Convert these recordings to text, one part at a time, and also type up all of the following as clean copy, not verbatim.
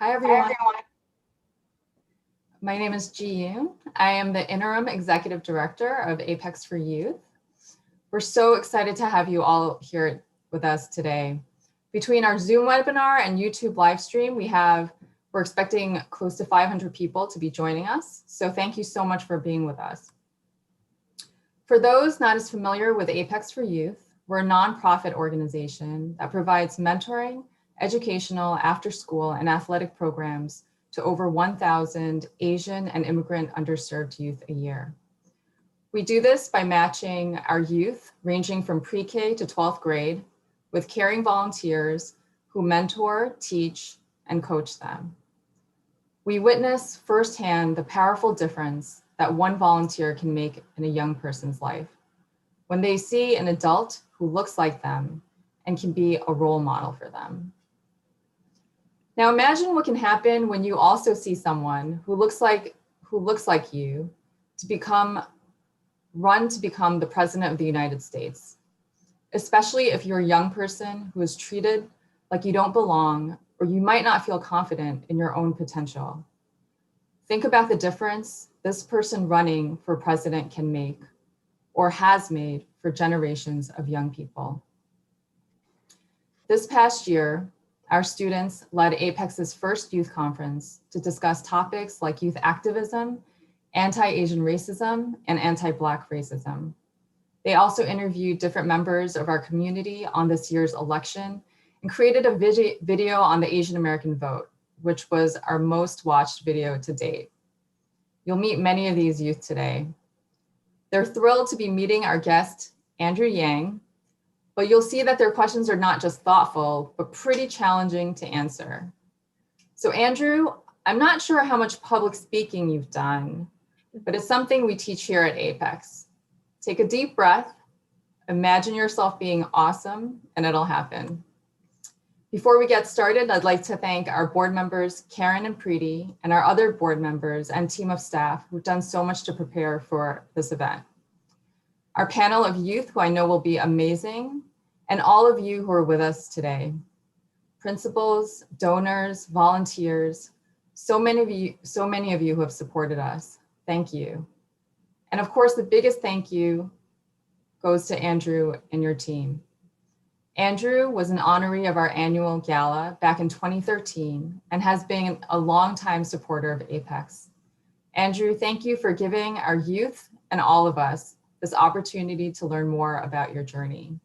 Hi, everyone. My name is Ji Yoon. I am the Interim Executive Director of Apex for Youth. We're so excited to have you all here with us today. Between our Zoom webinar and YouTube live stream, we're expecting close to 500 people to be joining us. So thank you so much for being with us. For those not as familiar with Apex for Youth, we're a nonprofit organization that provides mentoring, educational, after-school, and athletic programs to over 1,000 Asian and immigrant underserved youth a year. We do this by matching our youth, ranging from pre-K to 12th grade, with caring volunteers who mentor, teach, and coach them. We witness firsthand the powerful difference that one volunteer can make in a young person's life when they see an adult who looks like them and can be a role model for them. Now imagine what can happen when you also see someone who looks like you run to become the President of the United States, especially if you're a young person who is treated like you don't belong, or you might not feel confident in your own potential. Think about the difference this person running for president can make, or has made for generations of young people. This past year, our students led Apex's first youth conference to discuss topics like youth activism, anti-Asian racism, and anti-Black racism. They also interviewed different members of our community on this year's election and created a video on the Asian American vote, which was our most watched video to date. You'll meet many of these youth today. They're thrilled to be meeting our guest, Andrew Yang, but you'll see that their questions are not just thoughtful, but pretty challenging to answer. So Andrew, I'm not sure how much public speaking you've done, but it's something we teach here at Apex. Take a deep breath, imagine yourself being awesome, and it'll happen. Before we get started, I'd like to thank our board members, Karen and Preeti, and our other board members and team of staff who've done so much to prepare for this event. Our panel of youth, who I know will be amazing, and all of you who are with us today. Principals, donors, volunteers, so many of you who have supported us. Thank you. And of course, the biggest thank you goes to Andrew and your team. Andrew was an honoree of our annual gala back in 2013 and has been a longtime supporter of Apex. Andrew, thank you for giving our youth and all of us this opportunity to learn more about your journey.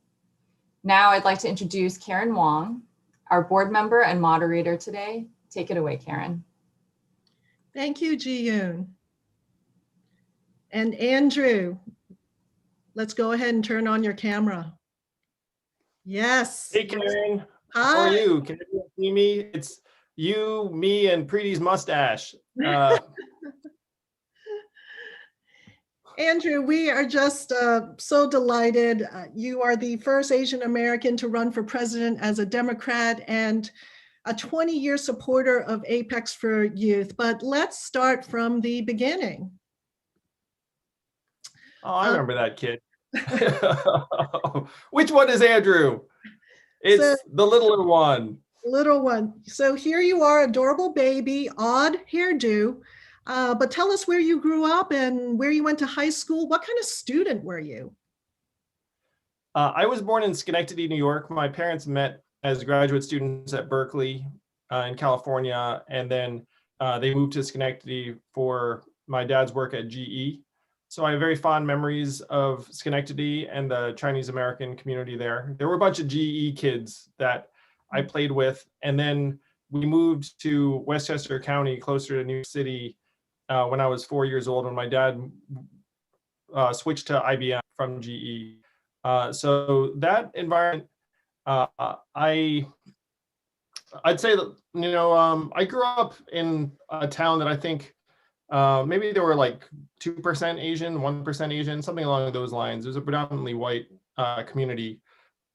Now I'd like to introduce Karen Wong, our board member and moderator today. Take it away, Karen. Thank you, Ji Yoon. And Andrew, let's go ahead and turn on your camera. Yes. Hey, Karen. Hi. How are you? Can you see me? It's you, me, and Preeti's mustache. Andrew, we are just so delighted. You are the first Asian American to run for president as a Democrat and a 20-year supporter of Apex for Youth. But let's start from the beginning. Oh, I remember that kid. Which one is Andrew? It's the littler one. Little one. So here you are, adorable baby, odd hairdo. But tell us where you grew up and where you went to high school. What kind of student were you? I was born in Schenectady, New York. My parents met as graduate students at Berkeley in California, and then they moved to Schenectady for my dad's work at GE. So I have very fond memories of Schenectady and the Chinese American community there. There were a bunch of GE kids that I played with, and then we moved to Westchester County, closer to New York City, when I was 4 years old, when my dad switched to IBM from GE. So that environment, I'd say that, I grew up in a town that I think maybe there were like 2% Asian, 1% Asian, something along those lines. It was a predominantly white community.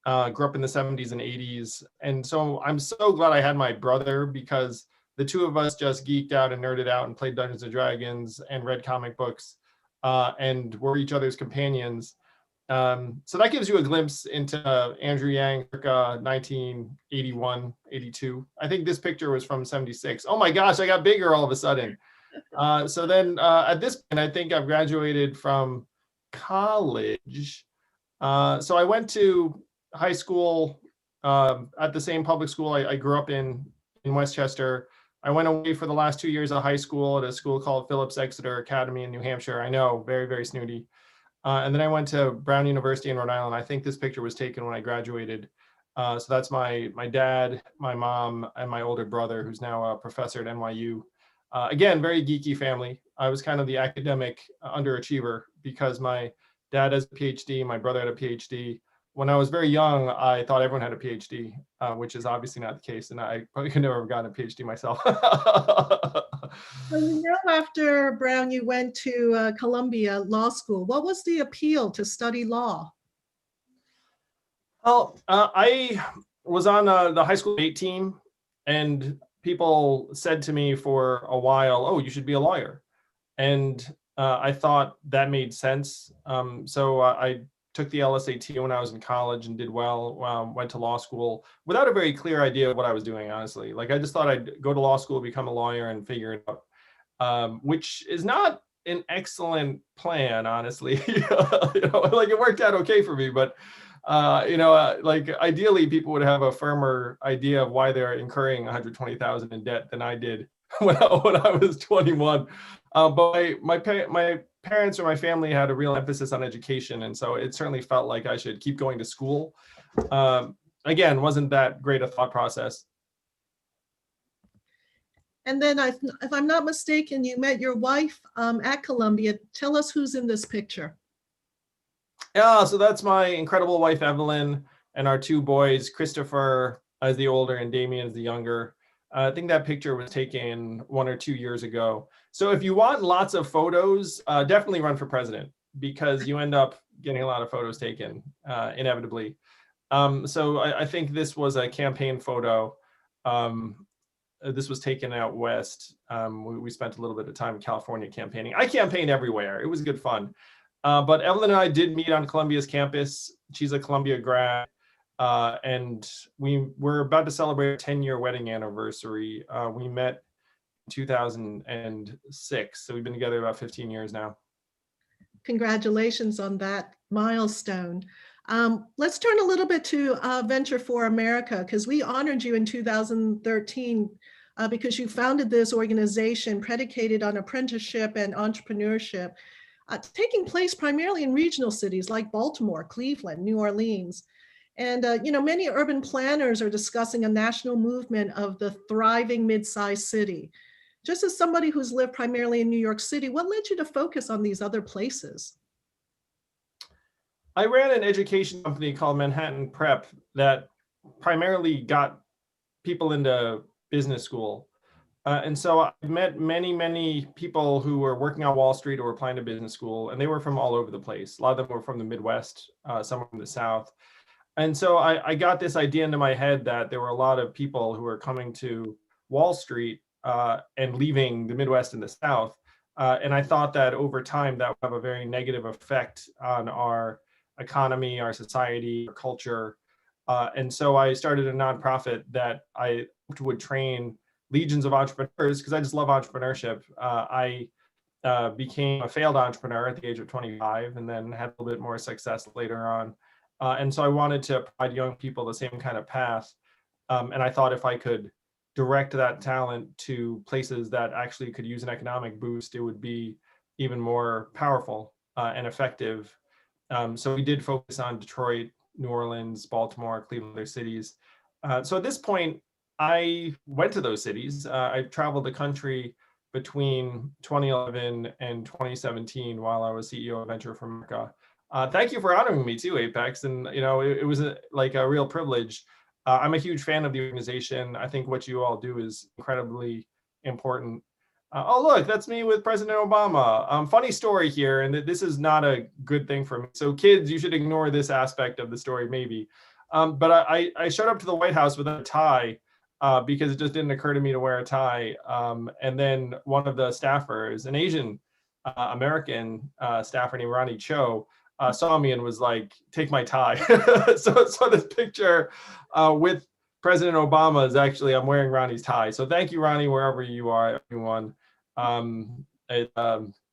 Grew up in the 70s and 80s. And so I'm so glad I had my brother, because the two of us just geeked out and nerded out and played Dungeons and Dragons and read comic books and were each other's companions. So that gives you a glimpse into Andrew Yang, circa 1981, 82. I think this picture was from 76. Oh my gosh, I got bigger all of a sudden. So then at this point, I think I've graduated from college. So I went to high school at the same public school I grew up in Westchester. I went away for the last 2 years of high school at a school called Phillips Exeter Academy in New Hampshire. I know, very, very snooty. And then I went to Brown University in Rhode Island. I think this picture was taken when I graduated. So that's my dad, my mom, and my older brother, who's now a professor at NYU. Again, very geeky family. I was kind of the academic underachiever because my dad has a PhD, my brother had a PhD. When I was very young, I thought everyone had a PhD, which is obviously not the case, and I probably could never have gotten a PhD myself. Well, after Brown, you went to Columbia Law School. What was the appeal to study law? Well, I was on the high school debate team, and people said to me for a while, "Oh, you should be a lawyer." And I thought that made sense. So I took the LSAT when I was in college and did well. Went to law school without a very clear idea of what I was doing, honestly. Like I just thought I'd go to law school, become a lawyer, and figure it out, which is not an excellent plan, honestly. Like it worked out okay for me, but like ideally people would have a firmer idea of why they're incurring 120,000 in debt than I did when I was 21. But my parents or my family had a real emphasis on education, and so it certainly felt like I should keep going to school. Again, wasn't that great a thought process. And then, if I'm not mistaken, you met your wife at Columbia. Tell us who's in this picture. Yeah, so that's my incredible wife, Evelyn, and our two boys, Christopher as the older and Damien as the younger. I think that picture was taken 1 or 2 years ago. So if you want lots of photos, definitely run for president because you end up getting a lot of photos taken, inevitably. So I think this was a campaign photo. This was taken out west. We spent a little bit of time in California campaigning. I campaigned everywhere. It was good fun. But Evelyn and I did meet on Columbia's campus. She's a Columbia grad. And we were about to celebrate a 10-year wedding anniversary. We met in 2006. So we've been together about 15 years now. Congratulations on that milestone. Let's turn a little bit to Venture for America, because we honored you in 2013 because you founded this organization predicated on apprenticeship and entrepreneurship, taking place primarily in regional cities like Baltimore, Cleveland, New Orleans. And many urban planners are discussing a national movement of the thriving mid-sized city. Just as somebody who's lived primarily in New York City, what led you to focus on these other places? I ran an education company called Manhattan Prep that primarily got people into business school. And so I met many people who were working on Wall Street or were applying to business school, and they were from all over the place. A lot of them were from the Midwest, some from the South. And so I got this idea into my head that there were a lot of people who were coming to Wall Street and leaving the Midwest and the South. And I thought that over time that would have a very negative effect on our economy, our society, our culture. And so I started a nonprofit that I hoped would train legions of entrepreneurs because I just love entrepreneurship. I became a failed entrepreneur at the age of 25 and then had a little bit more success later on. And so I wanted to provide young people the same kind of path. And I thought if I could direct that talent to places that actually could use an economic boost, it would be even more powerful and effective. So we did focus on Detroit, New Orleans, Baltimore, Cleveland, other cities. So at this point, I went to those cities. I traveled the country between 2011 and 2017 while I was CEO of Venture for America. Thank you for honoring me too, Apex. And it was like a real privilege. I'm a huge fan of the organization. I think what you all do is incredibly important. Oh, look, that's me with President Obama. Funny story here, and this is not a good thing for me. So kids, you should ignore this aspect of the story maybe. But I showed up to the White House without a tie because it just didn't occur to me to wear a tie. And then one of the staffers, an Asian American staffer named Ronnie Cho, saw me and was like, take my tie. So this picture with President Obama is actually, I'm wearing Ronnie's tie. So thank you, Ronnie, wherever you are, everyone.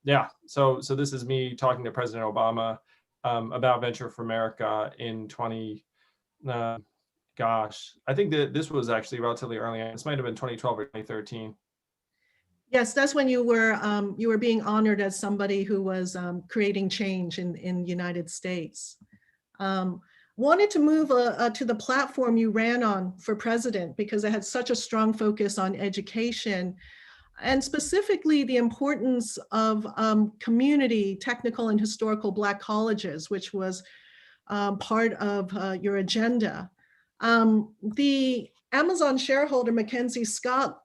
Yeah, so this is me talking to President Obama about Venture for America in 20, gosh, I think that this was actually relatively early. This might have been 2012 or 2013. Yes, that's when you were being honored as somebody who was creating change in the United States. Wanted to move to the platform you ran on for president because it had such a strong focus on education and specifically the importance of community, technical, and historical Black colleges, which was part of your agenda. The Amazon shareholder, Mackenzie Scott,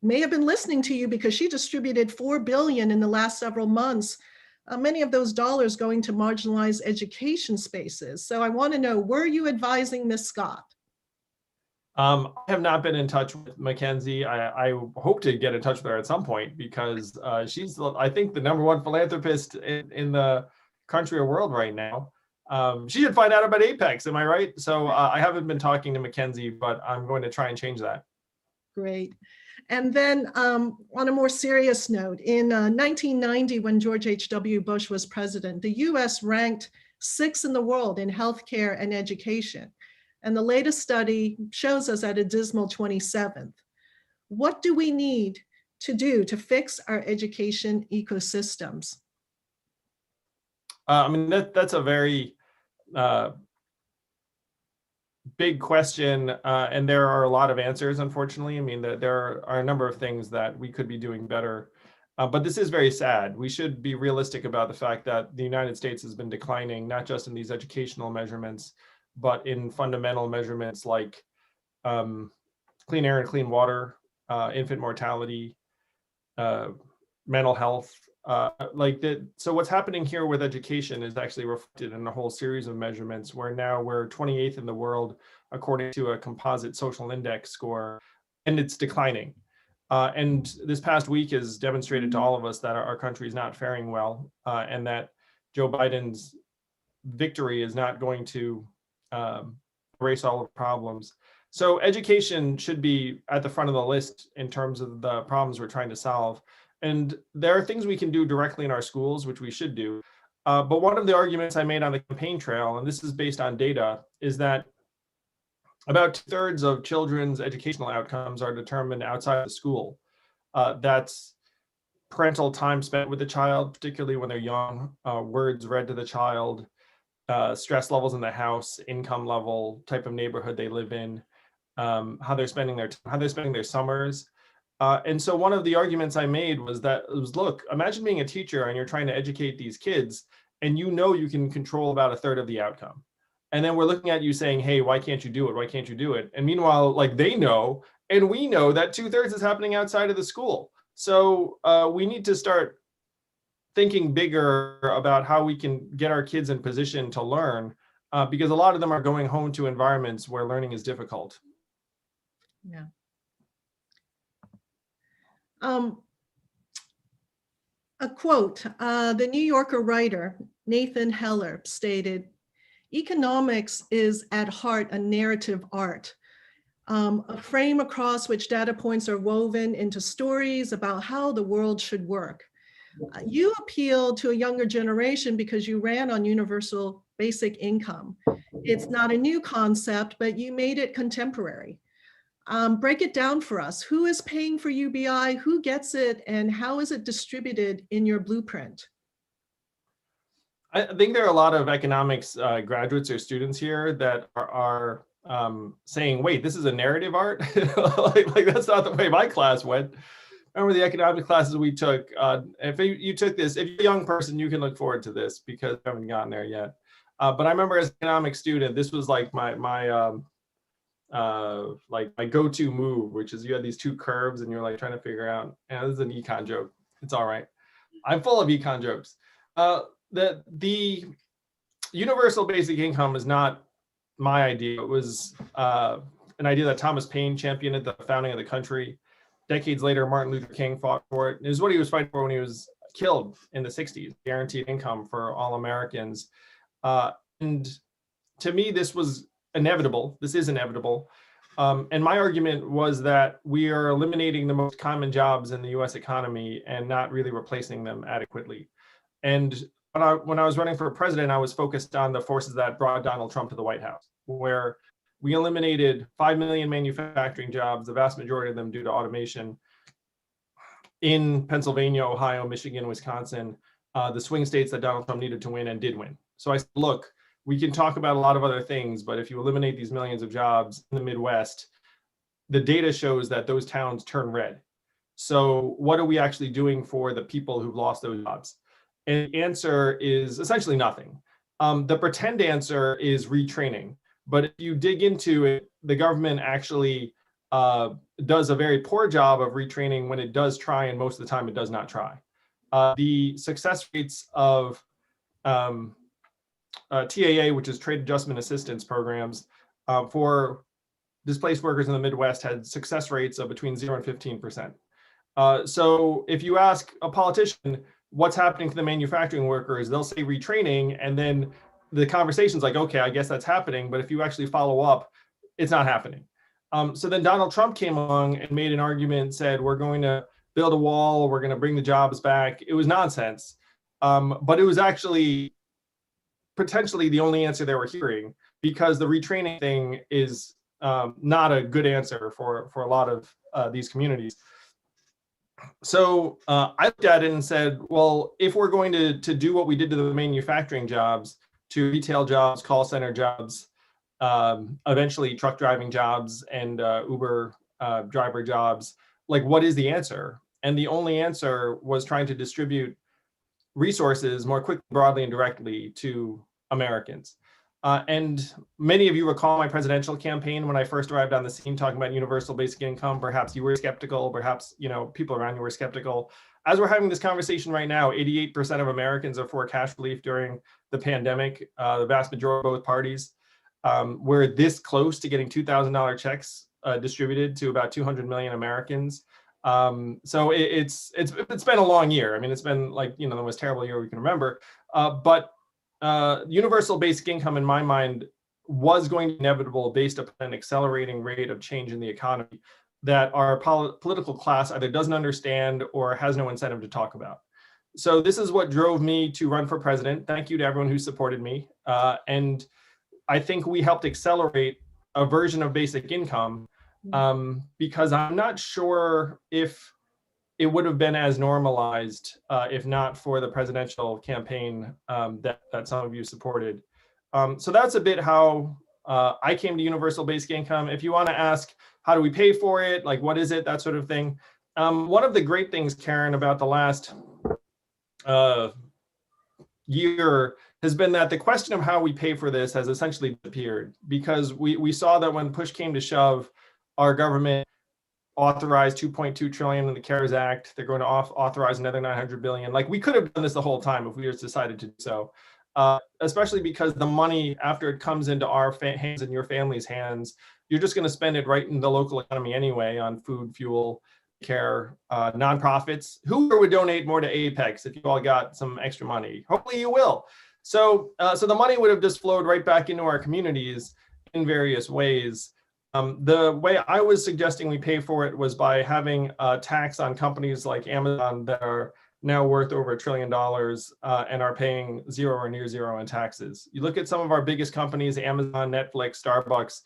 may have been listening to you because she distributed $4 billion in the last several months, many of those dollars going to marginalized education spaces. So I want to know, were you advising Ms. Scott? I have not been in touch with Mackenzie. I hope to get in touch with her at some point because she's, I think, the #1 philanthropist in the country or world right now. She should find out about Apex, am I right? So I haven't been talking to Mackenzie, but I'm going to try and change that. Great. And then on a more serious note, in 1990, when George H.W. Bush was president, the US ranked 6th in the world in healthcare and education. And the latest study shows us at a dismal 27th. What do we need to do to fix our education ecosystems? I mean, that's a very big question, and there are a lot of answers, unfortunately. I mean, there are a number of things that we could be doing better, but this is very sad. We should be realistic about the fact that the United States has been declining, not just in these educational measurements, but in fundamental measurements like clean air and clean water, infant mortality, mental health. So what's happening here with education is actually reflected in a whole series of measurements where now we're 28th in the world according to a composite social index score, and it's declining. And this past week has demonstrated to all of us that our country is not faring well, and that Joe Biden's victory is not going to erase all of the problems. So education should be at the front of the list in terms of the problems we're trying to solve. And there are things we can do directly in our schools, which we should do. But one of the arguments I made on the campaign trail, and this is based on data, is that about 2/3 of children's educational outcomes are determined outside the school. That's parental time spent with the child, particularly when they're young, words read to the child, stress levels in the house, income level, type of neighborhood they live in, how they're spending their summers. And so one of the arguments I made was look, imagine being a teacher and you're trying to educate these kids and you know you can control about 1/3 of the outcome. And then we're looking at you saying, hey, why can't you do it? Why can't you do it? And meanwhile, like they know, and we know that 2/3 is happening outside of the school. So we need to start thinking bigger about how we can get our kids in position to learn, because a lot of them are going home to environments where learning is difficult. Yeah. A quote, the New Yorker writer Nathan Heller stated, "Economics is at heart a narrative art, a frame across which data points are woven into stories about how the world should work." You appeal to a younger generation because you ran on universal basic income. It's not a new concept, but you made it contemporary. Break it down for us. Who is paying for UBI? Who gets it? And how is it distributed in your blueprint? I think there are a lot of economics graduates or students here that are saying, wait, this is a narrative art? like that's not the way my class went. Remember the economic classes we took? If you took this, if you're a young person, you can look forward to this because I haven't gotten there yet. But I remember as an economic student, this was like my go-to move, which is you had these two curves and you're like trying to figure out, and this is an econ joke. It's all right. I'm full of econ jokes. The universal basic income is not my idea. It was an idea that Thomas Paine championed at the founding of the country. Decades later, Martin Luther King fought for it. It was what he was fighting for when he was killed in the 60s, guaranteed income for all Americans. And to me, this was inevitable. This is inevitable. And my argument was that we are eliminating the most common jobs in the US economy and not really replacing them adequately. And when I was running for president, I was focused on the forces that brought Donald Trump to the White House, where we eliminated 5 million manufacturing jobs, the vast majority of them due to automation, in Pennsylvania, Ohio, Michigan, Wisconsin, the swing states that Donald Trump needed to win and did win. So I said, look, we can talk about a lot of other things, but if you eliminate these millions of jobs in the Midwest, the data shows that those towns turn red. So what are we actually doing for the people who've lost those jobs? And the answer is essentially nothing. The pretend answer is retraining. But if you dig into it, the government actually does a very poor job of retraining when it does try, and most of the time it does not try. The success rates of TAA, which is Trade Adjustment Assistance programs, for displaced workers in the Midwest had success rates of between 0 and 15%. So if you ask a politician what's happening to the manufacturing workers, they'll say retraining, and then the conversation's like, okay, I guess that's happening. But if you actually follow up, it's not happening. So then Donald Trump came along and made an argument, said, we're going to build a wall, we're going to bring the jobs back. It was nonsense. But it was actually potentially the only answer they were hearing, because the retraining thing is not a good answer for a lot of these communities. So I looked at it and said, well, if we're going to do what we did to the manufacturing jobs, to retail jobs, call center jobs, eventually truck driving jobs and Uber driver jobs, like, what is the answer? And the only answer was trying to distribute resources more quickly, broadly, and directly to Americans. And many of you recall my presidential campaign when I first arrived on the scene talking about universal basic income. Perhaps you were skeptical, perhaps people around you were skeptical. As we're having this conversation right now, 88% of Americans are for cash relief during the pandemic. The vast majority of both parties. We're this close to getting $2,000 checks distributed to about 200 million Americans. So it's been a long year. I mean, it's been like, the most terrible year we can remember. But universal basic income, in my mind, was going to be inevitable based upon an accelerating rate of change in the economy that our political class either doesn't understand or has no incentive to talk about. So this is what drove me to run for president. Thank you to everyone who supported me. And I think we helped accelerate a version of basic income because I'm not sure if it would have been as normalized if not for the presidential campaign that some of you supported. So that's a bit how I came to universal basic income. If you want to ask, how do we pay for it? Like, what is it? That sort of thing. One of the great things, Karen, about the last year has been that the question of how we pay for this has essentially disappeared, because we saw that when push came to shove, our government authorized 2.2 trillion in the CARES Act. They're going to authorize another 900 billion. Like, we could have done this the whole time if we just decided to do so, especially because the money, after it comes into our hands and your family's hands, you're just going to spend it right in the local economy anyway on food, fuel, care, nonprofits. Who would donate more to Apex if you all got some extra money? Hopefully you will. So the money would have just flowed right back into our communities in various ways. The way I was suggesting we pay for it was by having a tax on companies like Amazon that are now worth over $1 trillion and are paying zero or near zero in taxes. You look at some of our biggest companies, Amazon, Netflix, Starbucks,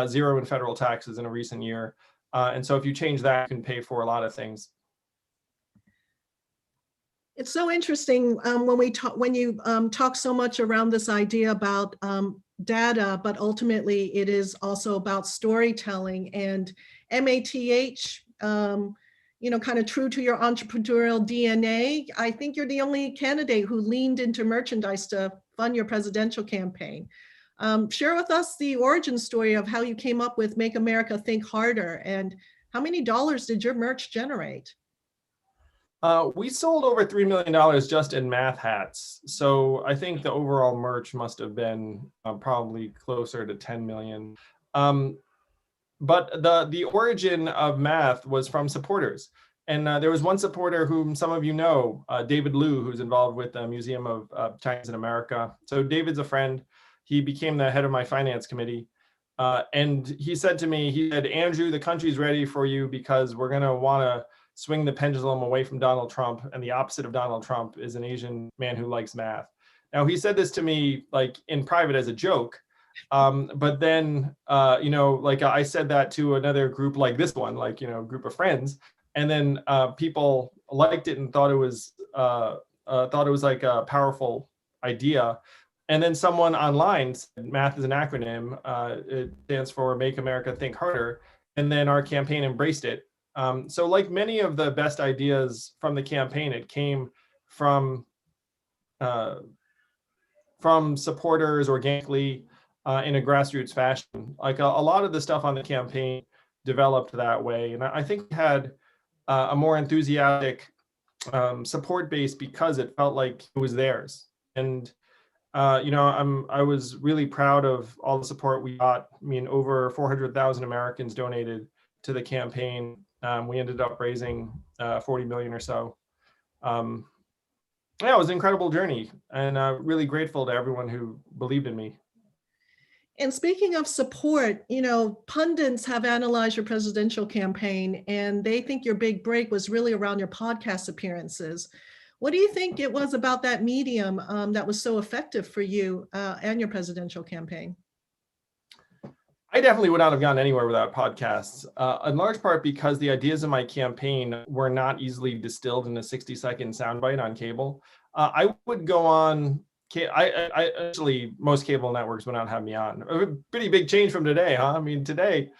zero in federal taxes in a recent year. And so if you change that, you can pay for a lot of things. It's so interesting when you talk so much around this idea about data, but ultimately it is also about storytelling, and MATH, kind of true to your entrepreneurial DNA. I think you're the only candidate who leaned into merchandise to fund your presidential campaign. Share with us the origin story of how you came up with Make America Think Harder, and how many dollars did your merch generate? We sold over $3 million just in math hats. So I think the overall merch must have been probably closer to 10 million. But the origin of math was from supporters. And there was one supporter whom some of you know, David Liu, who's involved with the Museum of Chinese in America. So David's a friend. He became the head of my finance committee. And he said to me, he said, Andrew, the country's ready for you because we're going to want to swing the pendulum away from Donald Trump. And the opposite of Donald Trump is an Asian man who likes math. Now, he said this to me like in private as a joke. But then, like I said that to another group like this one, like, group of friends. And then people liked it and thought it was like a powerful idea. And then someone online said, math is an acronym. It stands for Make America Think Harder. And then our campaign embraced it. So like many of the best ideas from the campaign, it came from supporters organically in a grassroots fashion. Like a lot of the stuff on the campaign developed that way. And I think we had a more enthusiastic support base because it felt like it was theirs. And I was really proud of all the support we got. I mean, over 400,000 Americans donated to the campaign. We ended up raising 40 million or so. Yeah, it was an incredible journey, and really grateful to everyone who believed in me. And speaking of support, pundits have analyzed your presidential campaign, and they think your big break was really around your podcast appearances. What do you think it was about that medium that was so effective for you and your presidential campaign? I definitely would not have gone anywhere without podcasts, in large part because the ideas in my campaign were not easily distilled in a 60-second soundbite on cable. I would go on, I actually, most cable networks would not have me on. A pretty big change from today, huh? I mean, today,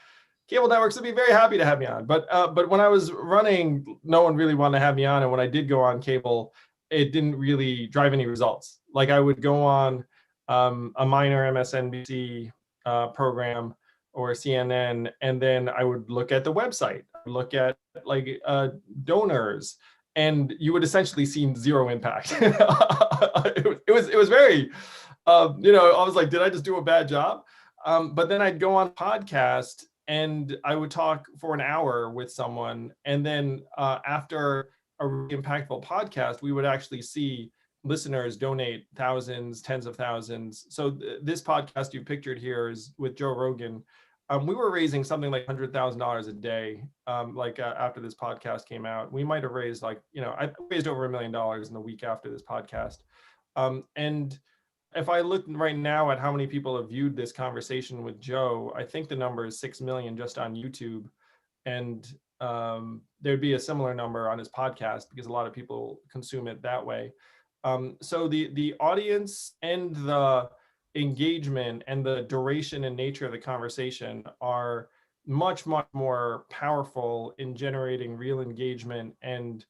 cable networks would be very happy to have me on. But when I was running, no one really wanted to have me on. And when I did go on cable, it didn't really drive any results. Like I would go on a minor MSNBC program or CNN, and then I would look at the website, look at like donors, and you would essentially see zero impact. It was very, I was like, did I just do a bad job? But then I'd go on podcast and I would talk for an hour with someone, and then after a really impactful podcast, we would actually see listeners donate thousands, tens of thousands. So this podcast you pictured here is with Joe Rogan. We were raising something like $100,000 a day. After this podcast came out, we might have raised I raised over $1 million in the week after this podcast. And if I look right now at how many people have viewed this conversation with Joe, I think the number is 6 million just on YouTube. And there'd be a similar number on his podcast because a lot of people consume it that way. So the audience and the engagement and the duration and nature of the conversation are much, much more powerful in generating real engagement and,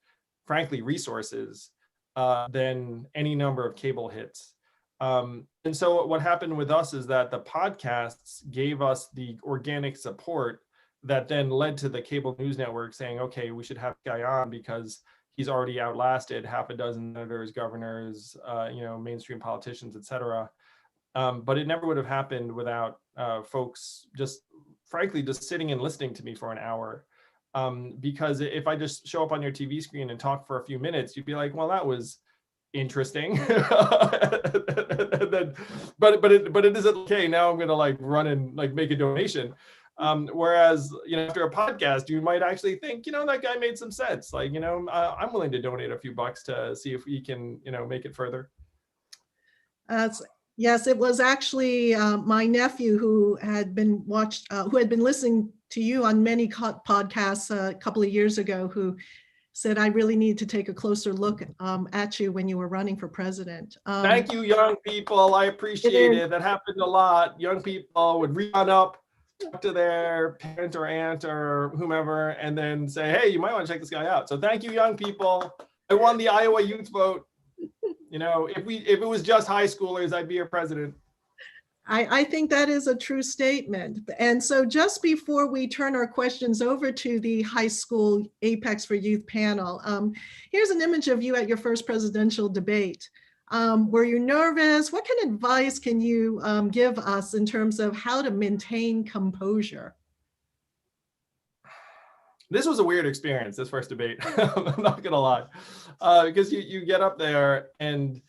frankly, resources than any number of cable hits. And so what happened with us is that the podcasts gave us the organic support that then led to the cable news network saying, okay, we should have this guy on because he's already outlasted half a dozen senators, governors, mainstream politicians, et cetera. But it never would have happened without folks just sitting and listening to me for an hour. Because if I just show up on your TV screen and talk for a few minutes, you'd be like, well, that was interesting. but it isn't okay. Now I'm gonna run and make a donation. Whereas, after a podcast, you might actually think, that guy made some sense. I'm willing to donate a few bucks to see if we can, make it further. Yes, it was actually my nephew who had been listening to you on many podcasts a couple of years ago, who said, I really need to take a closer look at you when you were running for president. Thank you, young people. I appreciate it. That happened a lot. Young people would reach on up, talk to their parent or aunt or whomever, and then say, hey, you might want to check this guy out. So thank you, young people. I won the Iowa youth vote. If it was just high schoolers, I'd be your president. I think that is a true statement. And so just before we turn our questions over to the high school Apex for Youth panel, here's an image of you at your first presidential debate. Were you nervous? What kind of advice can you give us in terms of how to maintain composure? This was a weird experience, this first debate. I'm not gonna lie, because you get up there and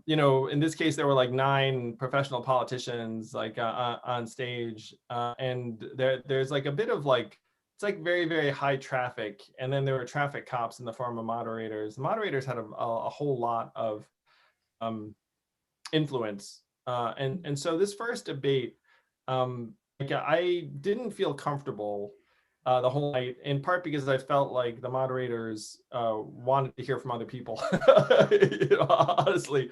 you know, in this case, there were like 9 professional politicians like on stage, and there's like a bit of like, it's like very, very high traffic, and then there were traffic cops in the form of moderators. The moderators had a whole lot of influence, and so this first debate, like I didn't feel comfortable the whole night, in part because I felt like the moderators wanted to hear from other people, you know, honestly,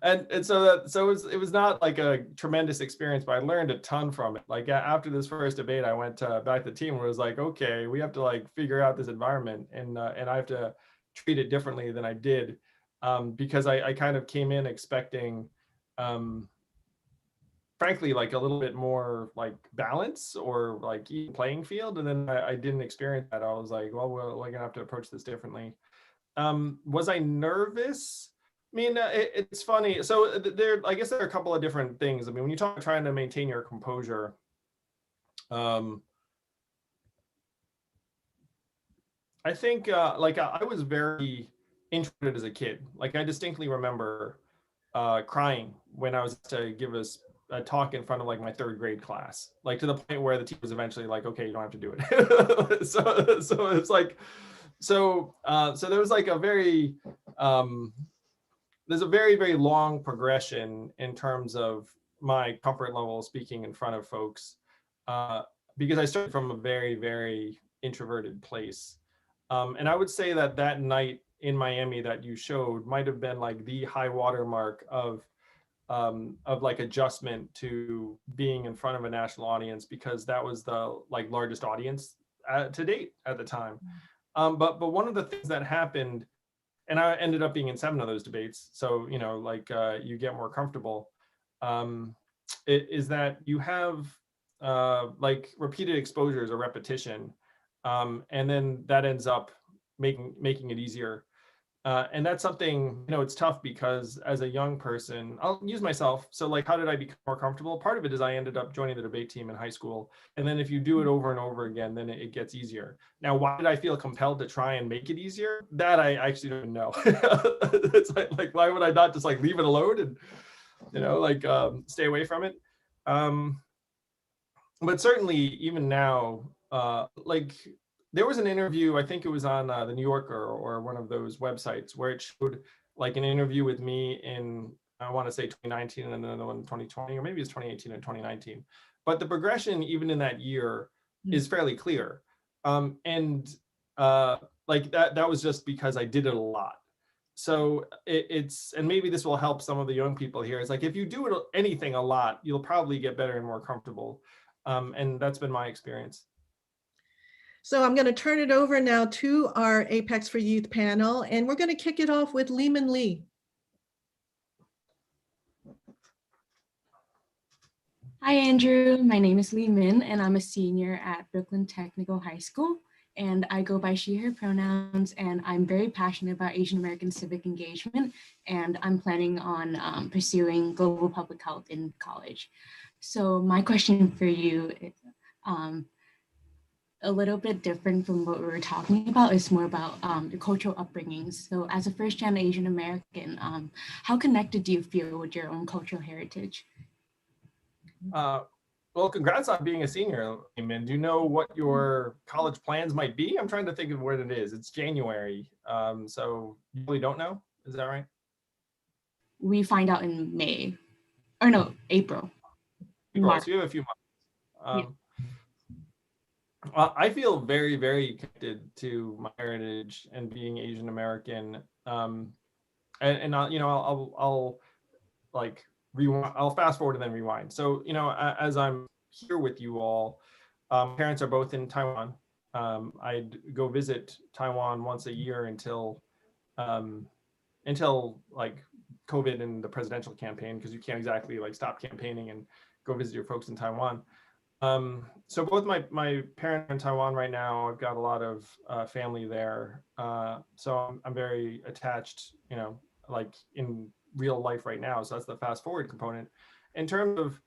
and so it was not like a tremendous experience, but I learned a ton from it. Like after this first debate, I went back to the team and was like, okay, we have to like figure out this environment, and I have to treat it differently than I did, because I kind of came in expecting. Frankly, like a little bit more like balance or like even playing field, and then I didn't experience that. I was like, well, we're gonna have to approach this differently. Was I nervous? I mean, it's funny. So I guess there are a couple of different things. I mean, when you talk trying to maintain your composure, I think like I was very introverted as a kid. Like I distinctly remember crying when I was to give a talk in front of like my 3rd grade class, like to the point where the teacher was eventually like, okay, you don't have to do it. So it's like, so there was like a very, there's a very, very long progression in terms of my comfort level speaking in front of folks, because I started from a very, very introverted place. And I would say that that night in Miami that you showed might have been like the high water mark of like adjustment to being in front of a national audience, because that was the like largest audience to date at the time. But one of the things that happened, and I ended up being in 7 of those debates, so you know, like you get more comfortable, is that you have like repeated exposures or repetition, and then that ends up making it easier. And that's something, you know, it's tough because as a young person, I'll use myself. So like, how did I become more comfortable? Part of it is I ended up joining the debate team in high school. And then if you do it over and over again, then it gets easier. Now, why did I feel compelled to try and make it easier? That I actually don't know. It's like, why would I not just like leave it alone and, you know, like stay away from it? But certainly even now, like there was an interview, I think it was on the New Yorker or one of those websites, where it showed like an interview with me in, I want to say 2019, and then another one in 2020, or maybe it's 2018 and 2019. But the progression even in that year is fairly clear. And like that was just because I did it a lot. So it's, and maybe this will help some of the young people here. It's like, if you do anything a lot, you'll probably get better and more comfortable. And that's been my experience. So I'm going to turn it over now to our Apex for Youth panel, and we're going to kick it off with Lehman Lee. Hi, Andrew. My name is Lee Min, and I'm a senior at Brooklyn Technical High School, and I go by she, her pronouns, and I'm very passionate about Asian American civic engagement, and I'm planning on pursuing global public health in college. So my question for you is a little bit different from what we were talking about. It's more about your cultural upbringing. So as a first-gen Asian American, how connected do you feel with your own cultural heritage? Well, congrats on being a senior, Eamon. Do you know what your college plans might be? I'm trying to think of what it is. It's January. So you really don't know? Is that right? We find out in May, or no, April. Cool. So you have a few months. Well, I feel very, very connected to my heritage and being Asian American. And I'll, you know, I'll like rewind, I'll fast forward and then rewind. So, you know, as I'm here with you all, parents are both in Taiwan. I'd go visit Taiwan once a year until like COVID and the presidential campaign, because you can't exactly like stop campaigning and go visit your folks in Taiwan. So both my parents are in Taiwan right now. I've got a lot of family there. So I'm very attached, you know, like in real life right now. So that's the fast forward component. In terms of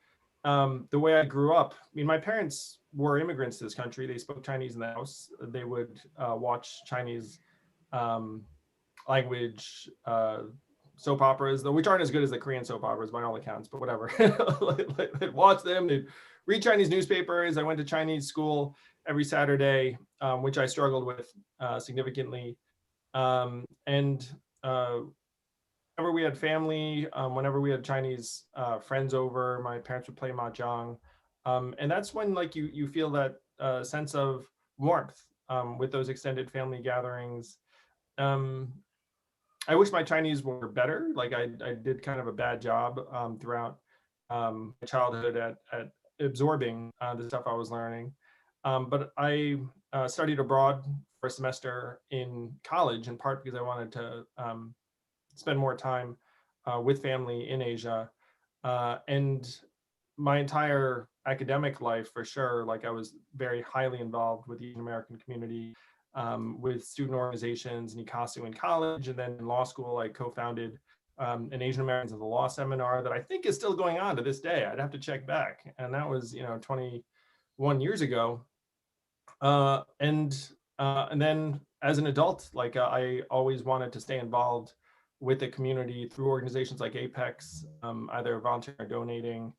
the way I grew up, I mean, my parents were immigrants to this country. They spoke Chinese in the house. They would watch Chinese um, language soap operas, though which aren't as good as the Korean soap operas by all accounts, but whatever. They'd watch them. They'd read Chinese newspapers. I went to Chinese school every Saturday, which I struggled with significantly. And whenever we had family, whenever we had Chinese friends over, my parents would play mahjong. And that's when like you feel that sense of warmth with those extended family gatherings. Um, I wish my Chinese were better. Like I did kind of a bad job throughout my childhood at absorbing the stuff I was learning. But I studied abroad for a semester in college, in part because I wanted to spend more time with family in Asia. And my entire academic life, for sure, like I was very highly involved with the Asian American community, with student organizations in ICASU in college, and then in law school, I co-founded an Asian Americans of the Law seminar that I think is still going on to this day. I'd have to check back, and that was 21 years ago. And then as an adult, like I always wanted to stay involved with the community through organizations like Apex, either volunteering or donating.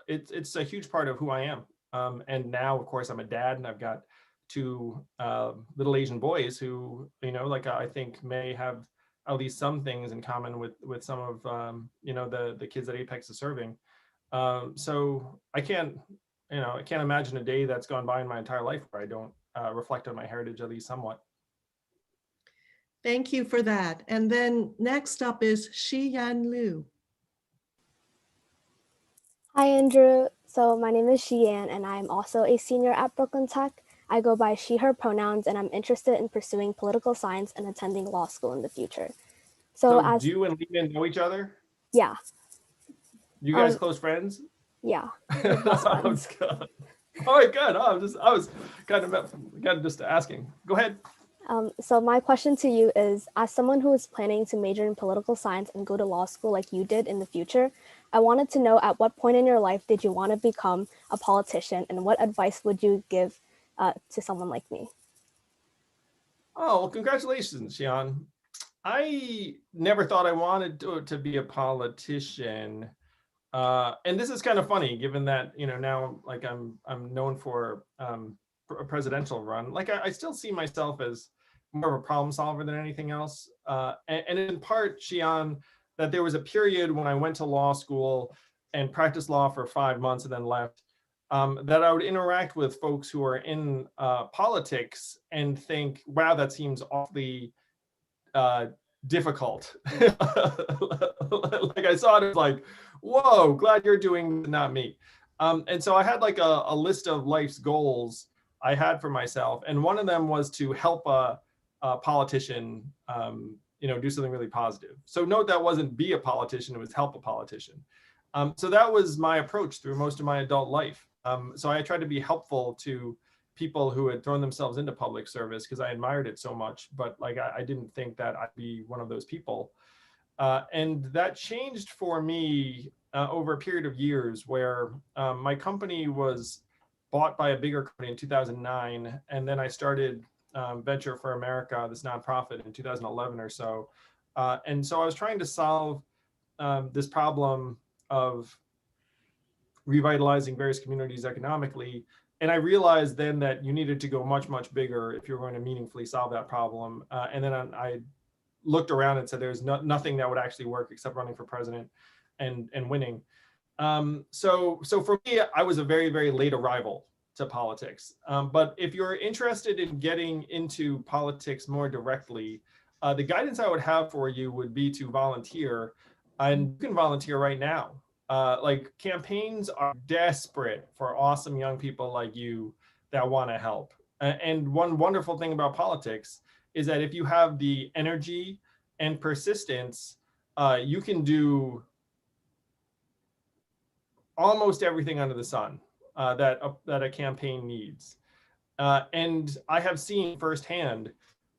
It's a huge part of who I am. And now, of course, I'm a dad, and I've got two little Asian boys who, like I think may have at least some things in common with some of the kids that Apex is serving. So I can't imagine a day that's gone by in my entire life where I don't reflect on my heritage at least somewhat. Thank you for that. And then next up is Shi-Yan Liu. Hi, Andrew. So my name is Shi-Yan, and I'm also a senior at Brooklyn Tech. I go by she, her pronouns, and I'm interested in pursuing political science and attending law school in the future. So do you and Lehman know each other? Yeah. You guys close friends? Yeah. Oh, God. All right, good. I was kind of just asking. Go ahead. So my question to you is, as someone who is planning to major in political science and go to law school like you did in the future, I wanted to know at what point in your life did you want to become a politician, and what advice would you give to someone like me? Oh, well, congratulations, Xian. I never thought I wanted to be a politician. And this is kind of funny, given that, now like I'm known for a presidential run. Like I still see myself as more of a problem solver than anything else. And in part, Xian, that there was a period when I went to law school and practiced law for 5 months and then left, that I would interact with folks who are in politics and think, wow, that seems awfully difficult. Like I saw it as like, whoa, glad you're doing, not me. And so I had like a list of life's goals I had for myself, and one of them was to help a politician, do something really positive. So note that wasn't be a politician; it was help a politician. So that was my approach through most of my adult life. So I tried to be helpful to people who had thrown themselves into public service because I admired it so much, but like I didn't think that I'd be one of those people. And that changed for me over a period of years where my company was bought by a bigger company in 2009. And then I started Venture for America, this nonprofit, in 2011 or so. And so I was trying to solve this problem of revitalizing various communities economically. And I realized then that you needed to go much, much bigger if you're going to meaningfully solve that problem. And then I looked around and said, there's nothing that would actually work except running for president and winning. So for me, I was a very, very late arrival to politics. But if you're interested in getting into politics more directly, the guidance I would have for you would be to volunteer, and you can volunteer right now. Like campaigns are desperate for awesome young people like you that want to help. And one wonderful thing about politics is that if you have the energy and persistence, you can do almost everything under the sun that a campaign needs. And I have seen firsthand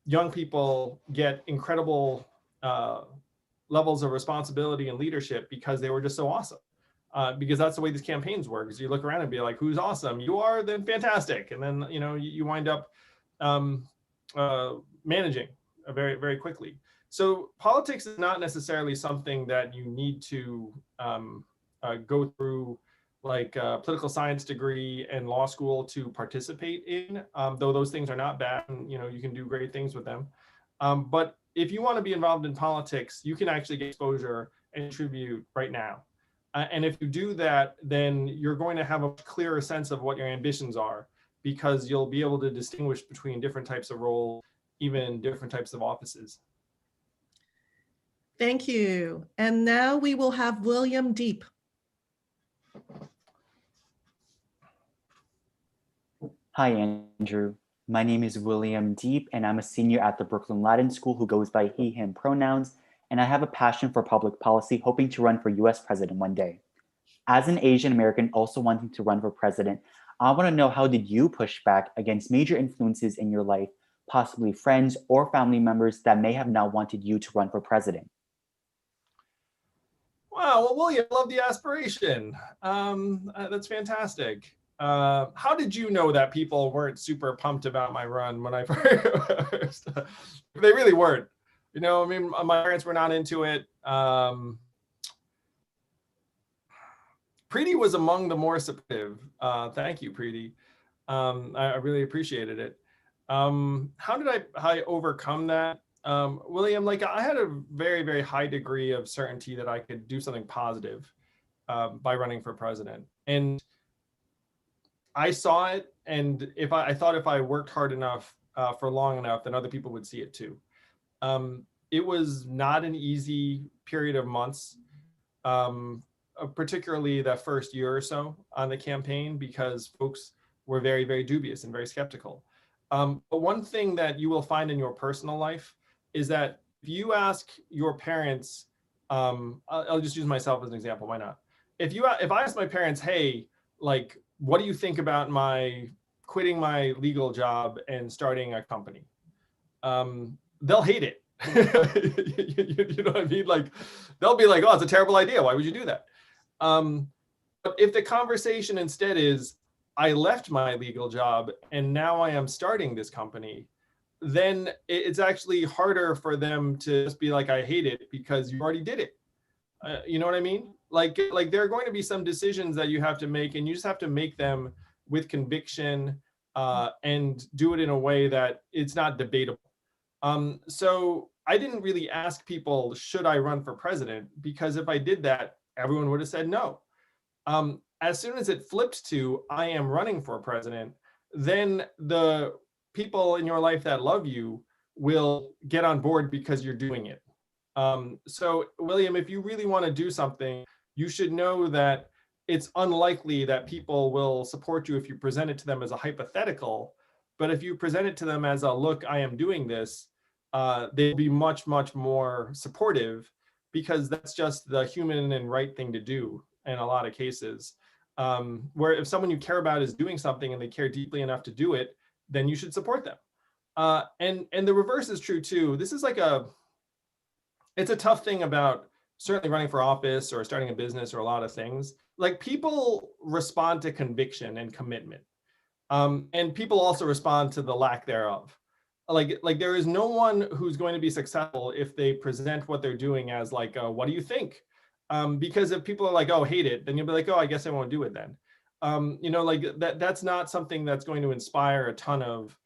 young people get incredible levels of responsibility and leadership because they were just so awesome. Because that's the way these campaigns work. Is you look around and be like, who's awesome? You are, then fantastic. And then, you know, you wind up managing very, very quickly. So politics is not necessarily something that you need to go through like a political science degree and law school to participate in, though those things are not bad, and you know, you can do great things with them. But if you want to be involved in politics, you can actually get exposure and contribute right now. And if you do that, then you're going to have a clearer sense of what your ambitions are, because you'll be able to distinguish between different types of roles, even different types of offices. Thank you. And now we will have William Deep. Hi, Andrew. My name is William Deep, and I'm a senior at the Brooklyn Latin School who goes by he, him pronouns, and I have a passion for public policy, hoping to run for US president one day. As an Asian American also wanting to run for president, I want to know, how did you push back against major influences in your life, possibly friends or family members that may have not wanted you to run for president? Wow, well, William, I love the aspiration. That's fantastic. How did you know that people weren't super pumped about my run when I first? They really weren't. You know, I mean, my parents were not into it. Preeti was among the more supportive. Thank you, Preeti. I really appreciated it. How did I overcome that? William, like, I had a very, very high degree of certainty that I could do something positive by running for president. And I saw it, and if I thought if I worked hard enough for long enough, then other people would see it too. It was not an easy period of months, particularly the first year or so on the campaign, because folks were very, very dubious and very skeptical. But one thing that you will find in your personal life is that if you ask your parents, I'll just use myself as an example, why not? If I ask my parents, hey, like, what do you think about my quitting my legal job and starting a company? They'll hate it. You know what I mean? Like, they'll be like, oh, it's a terrible idea. Why would you do that? But if the conversation instead is, I left my legal job and now I am starting this company, then it's actually harder for them to just be like, I hate it, because you already did it. You know what I mean? Like there are going to be some decisions that you have to make, and you just have to make them with conviction and do it in a way that it's not debatable. So I didn't really ask people, should I run for president? Because if I did that, everyone would have said no. As soon as it flipped to, I am running for president, then the people in your life that love you will get on board because you're doing it. So William, if you really want to do something, you should know that it's unlikely that people will support you if you present it to them as a hypothetical. But if you present it to them as a, look, I am doing this, they'll be much, much more supportive, because that's just the human and right thing to do in a lot of cases. Where if someone you care about is doing something and they care deeply enough to do it, then you should support them. And the reverse is true too. This is like it's a tough thing about certainly running for office or starting a business or a lot of things. Like, people respond to conviction and commitment. And people also respond to the lack thereof. Like there is no one who's going to be successful if they present what they're doing as like, what do you think? Because if people are like, oh, hate it, then you'll be like, oh, I guess I won't do it then. You know, like that's not something that's going to inspire a ton of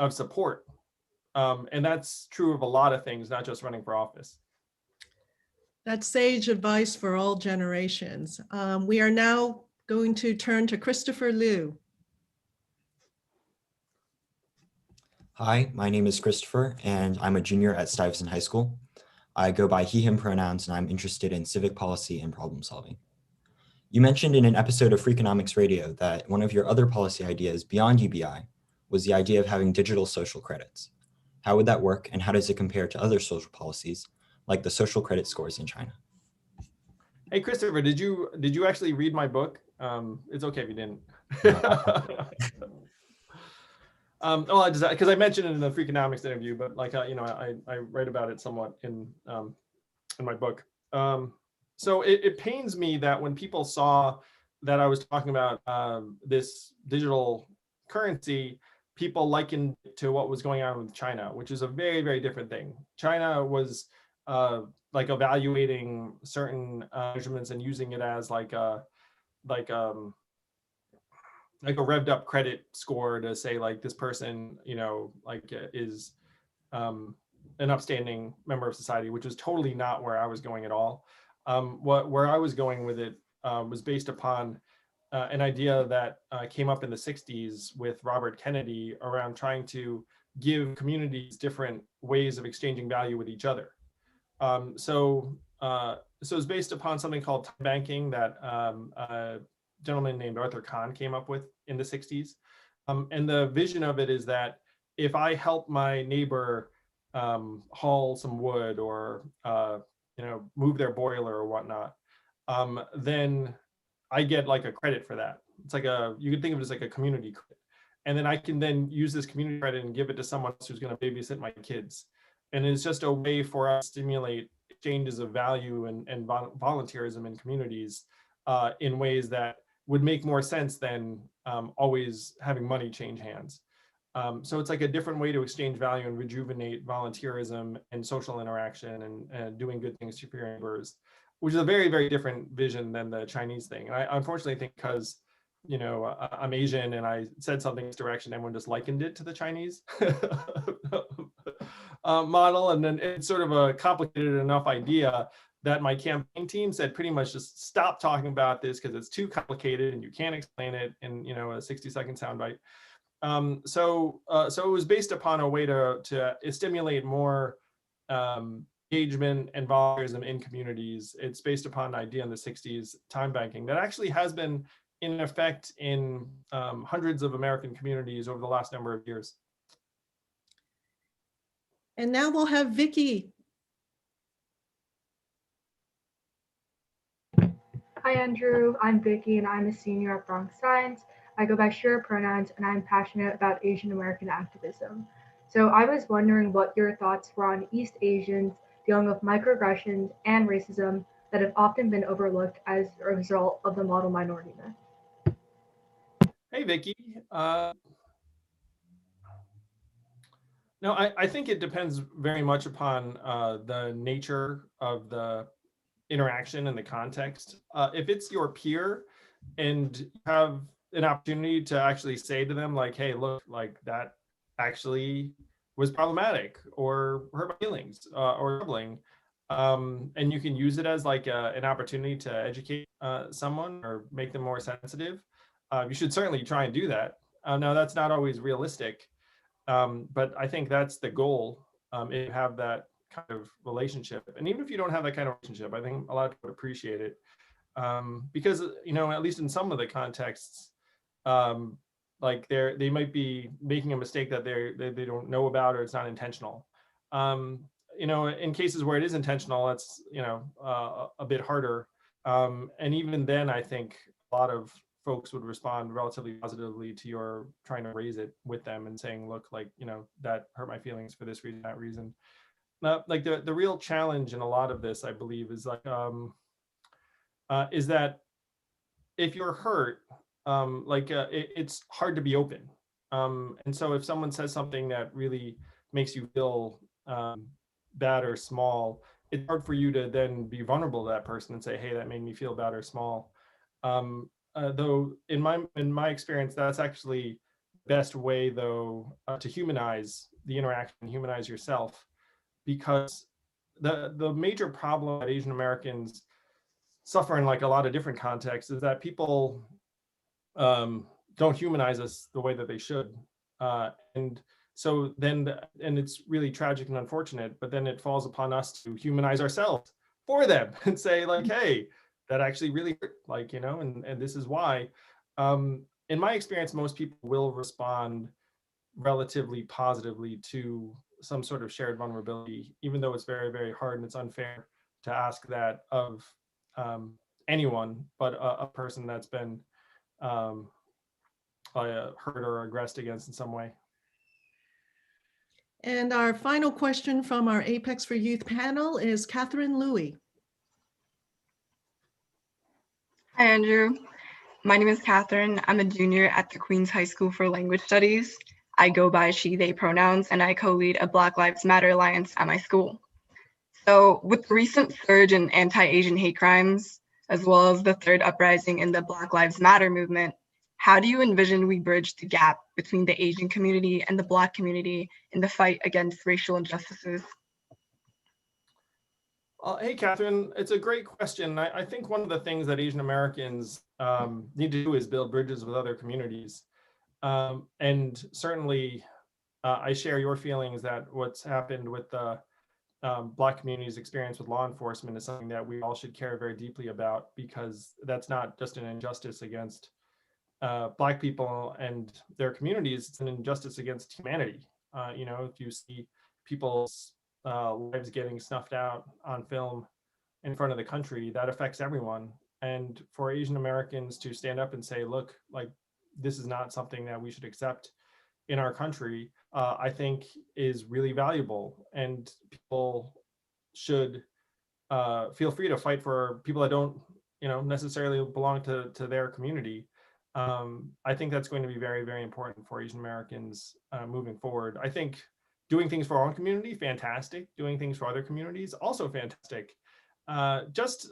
support. And that's true of a lot of things, not just running for office. That's sage advice for all generations. We are now going to turn to Christopher Liu. Hi, my name is Christopher, and I'm a junior at Stuyvesant High School. I go by he, him pronouns, and I'm interested in civic policy and problem solving. You mentioned in an episode of Freakonomics Radio that one of your other policy ideas beyond UBI was the idea of having digital social credits. How would that work, and how does it compare to other social policies, like the social credit scores in China? Hey, Christopher, did you actually read my book? It's okay if you didn't. Well, because I mentioned it in the Freakonomics interview, but like, I write about it somewhat in my book. So it pains me that when people saw that I was talking about this digital currency, people likened it to what was going on with China, which is a very, very different thing. China was like evaluating certain measurements and using it as like a revved up credit score to say like this person, is an upstanding member of society, which is totally not where I was going at all. Where I was going with it was based upon an idea that came up in the 60s with Robert Kennedy around trying to give communities different ways of exchanging value with each other. So it's based upon something called time banking that a gentleman named Arthur Kahn came up with in the 60s. And the vision of it is that if I help my neighbor haul some wood or move their boiler or whatnot, then I get like a credit for that. It's like you can think of it as like a community credit. And then I can then use this community credit and give it to someone else who's going to babysit my kids. And it's just a way for us to stimulate exchanges of value and volunteerism in communities in ways that would make more sense than always having money change hands. So it's like a different way to exchange value and rejuvenate volunteerism and social interaction and doing good things to your neighbors, which is a very, very different vision than the Chinese thing. And I unfortunately think because, I'm Asian and I said something in this direction, everyone just likened it to the Chinese model. And then it's sort of a complicated enough idea that my campaign team said pretty much just stop talking about this because it's too complicated and you can't explain it in, a 60-second soundbite. So it was based upon a way to stimulate more engagement and volunteerism in communities. It's based upon an idea in the 60s, time banking, that actually has been in effect in hundreds of American communities over the last number of years. And now we'll have Vicky. Hi, Andrew. I'm Vicky, and I'm a senior at Bronx Science. I go by she, her pronouns, and I'm passionate about Asian American activism. So I was wondering what your thoughts were on East Asians dealing with microaggressions and racism that have often been overlooked as a result of the model minority myth. Hey, Vicky. No, I think it depends very much upon the nature of the interaction and the context. If it's your peer and you have an opportunity to actually say to them like, hey, look, like that actually was problematic or hurt my feelings or troubling, and you can use it as like an opportunity to educate someone or make them more sensitive, you should certainly try and do that. Now, that's not always realistic, but I think that's the goal. If you have that kind of relationship, and even if you don't have that kind of relationship, I think a lot of people appreciate it, because at least in some of the contexts, like they might be making a mistake that they don't know about, or it's not intentional. In cases where it is intentional, that's a bit harder, and even then I think a lot of folks would respond relatively positively to your trying to raise it with them and saying, look, like, that hurt my feelings for this reason, that reason. Like the real challenge in a lot of this, I believe, is like is that if you're hurt, it's hard to be open. And so if someone says something that really makes you feel bad or small, it's hard for you to then be vulnerable to that person and say, hey, that made me feel bad or small. Though in my experience, that's actually the best way, though, to humanize the interaction, humanize yourself, because the major problem that Asian Americans suffer in like a lot of different contexts is that people don't humanize us the way that they should, and so then and it's really tragic and unfortunate, but then it falls upon us to humanize ourselves for them and say like, hey, that actually really hurt, like, and this is why. In my experience, most people will respond relatively positively to some sort of shared vulnerability, even though it's very, very hard and it's unfair to ask that of anyone but a person that's been hurt or aggressed against in some way. And our final question from our Apex for Youth panel is Katherine Louie. Hi, Andrew. My name is Katherine. I'm a junior at the Queens High School for Language Studies. I go by she, they pronouns, and I co-lead a Black Lives Matter Alliance at my school. So with the recent surge in anti-Asian hate crimes, as well as the third uprising in the Black Lives Matter movement, how do you envision we bridge the gap between the Asian community and the Black community in the fight against racial injustices? Hey, Catherine, it's a great question. I think one of the things that Asian Americans need to do is build bridges with other communities. And certainly, I share your feelings that what's happened with the Black community's experience with law enforcement is something that we all should care very deeply about, because that's not just an injustice against Black people and their communities, it's an injustice against humanity. If you see people's lives getting snuffed out on film in front of the country, that affects everyone. And for Asian Americans to stand up and say, look, like, this is not something that we should accept in our country, I think is really valuable. And people should feel free to fight for people that don't, necessarily belong to their community. I think that's going to be very, very important for Asian Americans moving forward. I think doing things for our own community, fantastic. Doing things for other communities, also fantastic. Just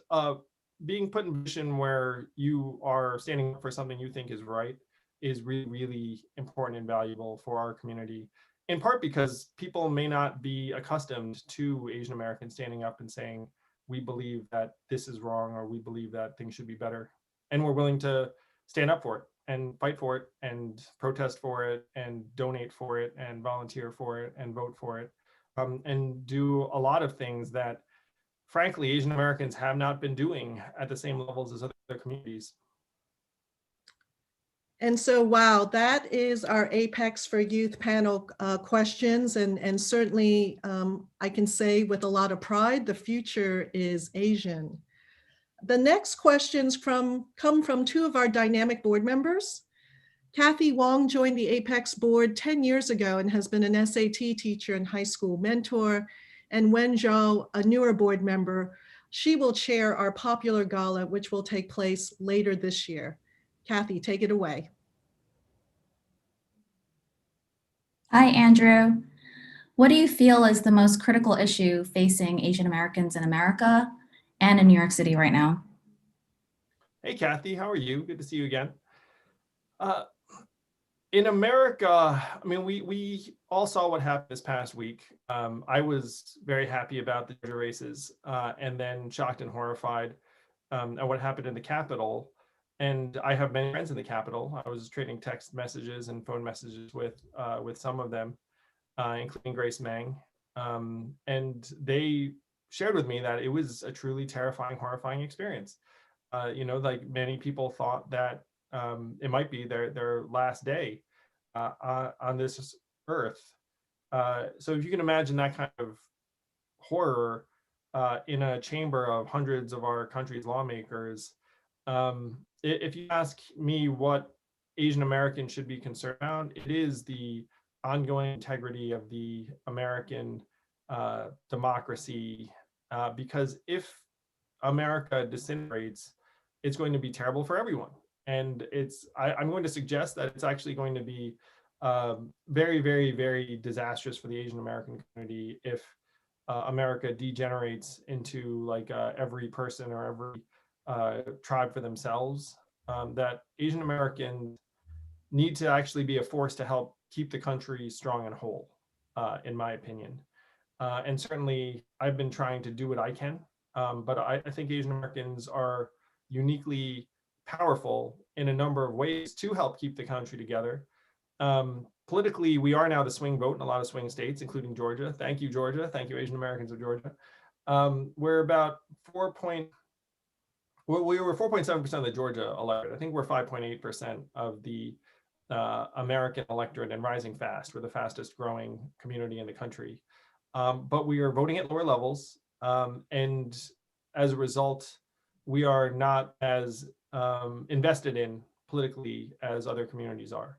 being put in a position where you are standing up for something you think is right is really, really important and valuable for our community, in part because people may not be accustomed to Asian Americans standing up and saying, we believe that this is wrong, or we believe that things should be better. And we're willing to stand up for it and fight for it and protest for it and donate for it and volunteer for it and vote for it, and do a lot of things that, frankly, Asian Americans have not been doing at the same levels as other communities. And so, wow, that is our Apex for Youth panel questions. And certainly I can say with a lot of pride, the future is Asian. The next questions come from two of our dynamic board members. Kathy Wong joined the Apex board 10 years ago and has been an SAT teacher and high school mentor. And Wen Zhao, a newer board member, she will chair our popular gala, which will take place later this year. Kathy, take it away. Hi, Andrew. What do you feel is the most critical issue facing Asian Americans in America and in New York City right now? Hey, Kathy, how are you? Good to see you again. In America, I mean, we all saw what happened this past week. I was very happy about the Georgia races, and then shocked and horrified at what happened in the Capitol. And I have many friends in the Capitol. I was trading text messages and phone messages with some of them, including Grace Meng. And they shared with me that it was a truly terrifying, horrifying experience. Like many people thought that it might be their last day on this earth. So if you can imagine that kind of horror in a chamber of hundreds of our country's lawmakers, if you ask me what Asian Americans should be concerned about, it is the ongoing integrity of the American democracy, because if America disintegrates, it's going to be terrible for everyone. And I'm going to suggest that it's actually going to be very, very, very disastrous for the Asian American community if America degenerates into like every person or every tribe for themselves. That Asian Americans need to actually be a force to help keep the country strong and whole, in my opinion. And certainly I've been trying to do what I can, but I think Asian Americans are uniquely powerful in a number of ways to help keep the country together. Politically, we are now the swing vote in a lot of swing states, including Georgia. Thank you, Georgia. Thank you, Asian Americans of Georgia. We're about we were 4.7% of the Georgia electorate. I think we're 5.8% of the American electorate, and rising fast. We're the fastest growing community in the country. But we are voting at lower levels. And as a result, we are not as invested in politically as other communities are.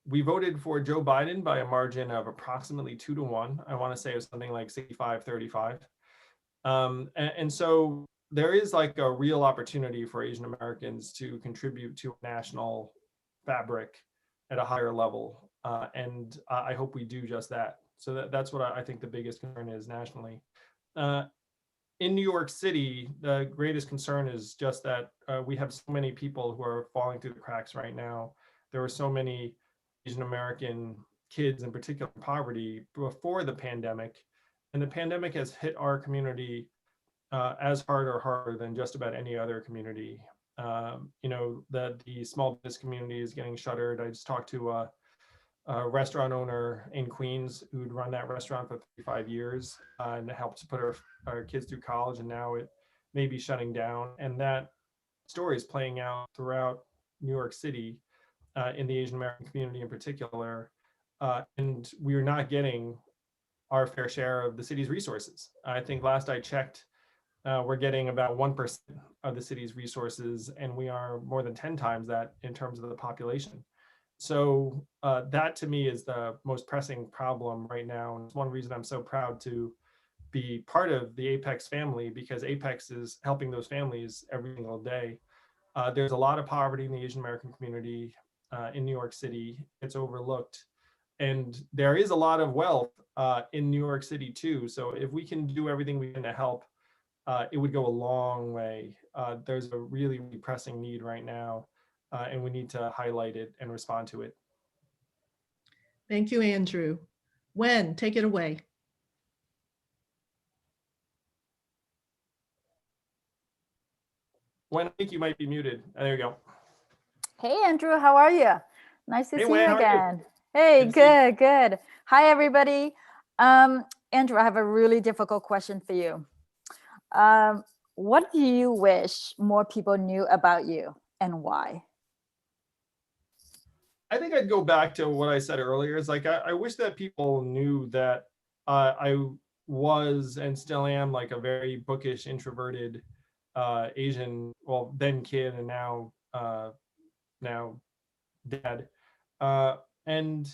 we voted for Joe Biden by a margin of approximately 2-1. I want to say it was something like 65-35. And so there is like a real opportunity for Asian Americans to contribute to a national fabric at a higher level. And I hope we do just that. So that's what I think the biggest concern is nationally. In New York City, the greatest concern is just that we have so many people who are falling through the cracks right now. There were so many Asian American kids in particular in poverty before the pandemic, and the pandemic has hit our community as hard or harder than just about any other community. You know, that the small business community is getting shuttered. I just talked to a restaurant owner in Queens who'd run that restaurant for 35 years and helped to put our kids through college, and now it may be shutting down. And that story is playing out throughout New York City in the Asian American community in particular. And we're not getting our fair share of the city's resources. I think last I checked, we're getting about 1% of the city's resources, and we are more than 10 times that in terms of the population. So that to me is the most pressing problem right now. And it's one reason I'm so proud to be part of the Apex family, because Apex is helping those families every single day. There's a lot of poverty in the Asian American community in New York City. It's overlooked. And there is a lot of wealth in New York City too. So if we can do everything we can to help, it would go a long way. There's a really, really pressing need right now. And we need to highlight it and respond to it. Thank you, Andrew. Wen, take it away. Wen, I think you might be muted. There you go. Hey, Andrew, how are you? Nice to Hey, see Wen, you how are you? again. Hey, Good to see you. good, good. Hi, everybody. Andrew, I have a really difficult question for you. What do you wish more people knew about you, and why? I think I'd go back to what I said earlier. It's like, I wish that people knew that I was and still am like a very bookish, introverted Asian, well, then kid and now dad. And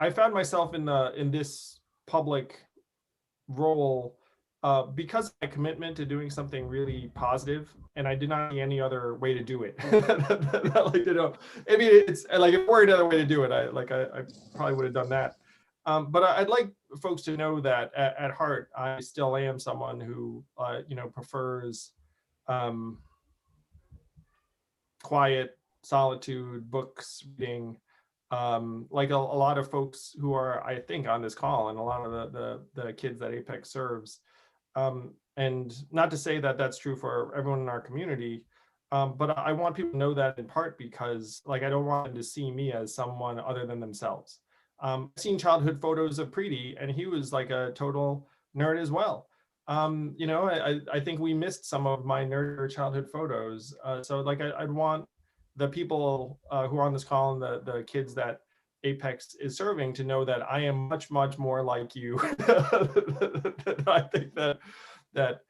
I found myself in this public role because of my commitment to doing something really positive, and I did not see any other way to do it. Like, you know, I mean, it's like if there were another way to do it, I probably would have done that. But I'd like folks to know that at heart, I still am someone who, you know, prefers quiet, solitude, books, reading. Like a lot of folks who are, I think, on this call, and a lot of the kids that Apex serves. And not to say that that's true for everyone in our community, but I want people to know that in part because, like, I don't want them to see me as someone other than themselves. I've seen childhood photos of Preeti, and he was like a total nerd as well. You know, I think we missed some of my nerd childhood photos. So like, I'd want the people who are on this call and the kids that Apex is serving to know that I am much, much more like you. I think that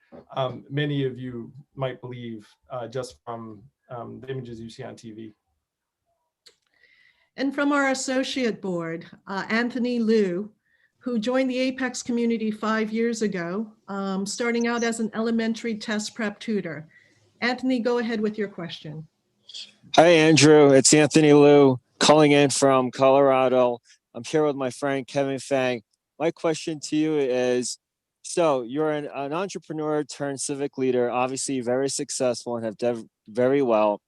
many of you might believe just from the images you see on TV. And from our associate board, Anthony Liu, who joined the Apex community 5 years ago, starting out as an elementary test prep tutor. Anthony, go ahead with your question. Hi, Andrew. It's Anthony Liu calling in from Colorado. I'm here with my friend Kevin Fang. My question to you is, so you're an entrepreneur turned civic leader, obviously very successful and have done very well,